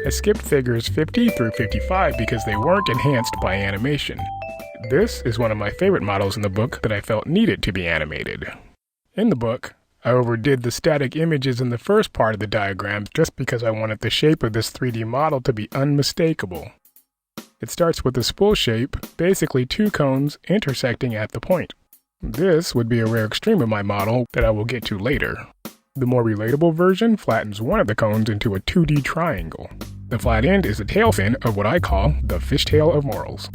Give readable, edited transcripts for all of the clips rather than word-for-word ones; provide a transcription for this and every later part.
I skipped figures 50 through 55 because they weren't enhanced by animation. This is one of my favorite models in the book that I felt needed to be animated. In the book, I overdid the static images in the first part of the diagram just because I wanted the shape of this 3D model to be unmistakable. It starts with a spool shape, basically two cones intersecting at the point. This would be a rare extreme of my model that I will get to later. The more relatable version flattens one of the cones into a 2D triangle. The flat end is the tail fin of what I call the fishtail of morals.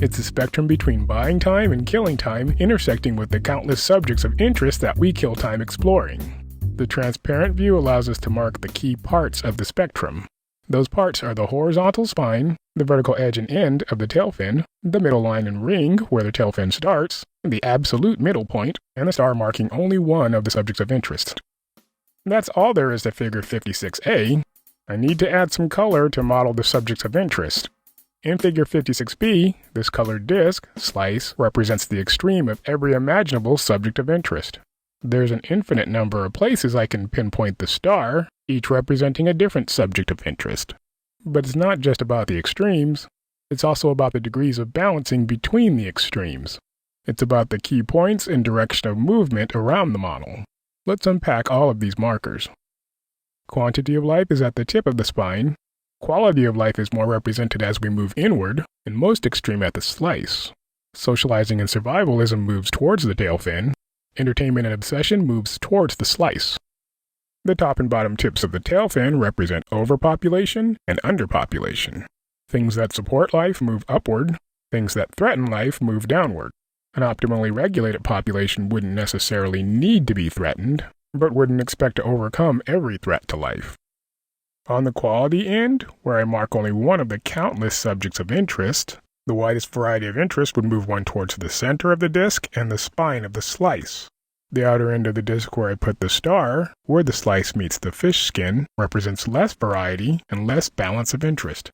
It's a spectrum between buying time and killing time intersecting with the countless subjects of interest that we kill time exploring. The transparent view allows us to mark the key parts of the spectrum. Those parts are the horizontal spine, the vertical edge and end of the tail fin, the middle line and ring where the tail fin starts, the absolute middle point, and the star marking only one of the subjects of interest. That's all there is to figure 56A. I need to add some color to model the subjects of interest. In figure 56B, this colored disc, slice, represents the extreme of every imaginable subject of interest. There's an infinite number of places I can pinpoint the star, each representing a different subject of interest. But it's not just about the extremes, it's also about the degrees of balancing between the extremes. It's about the key points and direction of movement around the model. Let's unpack all of these markers. Quantity of life is at the tip of the spine. Quality of life is more represented as we move inward, and most extreme at the slice. Socializing and survivalism moves towards the tail fin. Entertainment and obsession moves towards the slice. The top and bottom tips of the tail fin represent overpopulation and underpopulation. Things that support life move upward. Things that threaten life move downward. An optimally regulated population wouldn't necessarily need to be threatened, but wouldn't expect to overcome every threat to life. On the quality end, where I mark only one of the countless subjects of interest, the widest variety of interest would move one towards the center of the disc and the spine of the slice. The outer end of the disc where I put the star, where the slice meets the fish skin, represents less variety and less balance of interest.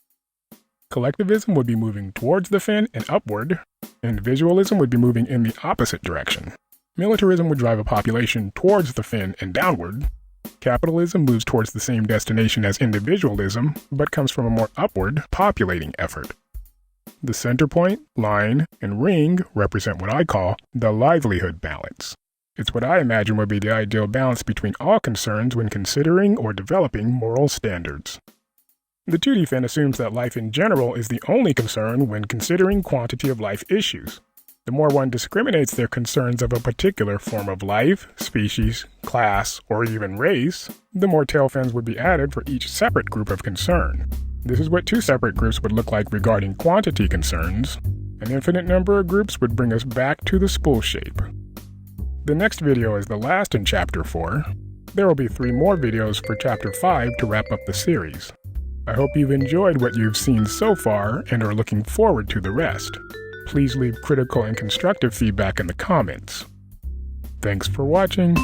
Collectivism would be moving towards the fin and upward. Individualism would be moving in the opposite direction. Militarism would drive a population towards the fin and downward. Capitalism moves towards the same destination as individualism, but comes from a more upward, populating effort. The center point, line, and ring represent what I call the livelihood balance. It's what I imagine would be the ideal balance between all concerns when considering or developing moral standards. The 2D fin assumes that life in general is the only concern when considering quantity of life issues. The more one discriminates their concerns of a particular form of life, species, class, or even race, the more tail fins would be added for each separate group of concern. This is what two separate groups would look like regarding quantity concerns. An infinite number of groups would bring us back to the spool shape. The next video is the last in Chapter 4. There will be 3 more videos for Chapter 5 to wrap up the series. I hope you've enjoyed what you've seen so far and are looking forward to the rest. Please leave critical and constructive feedback in the comments. Thanks for watching.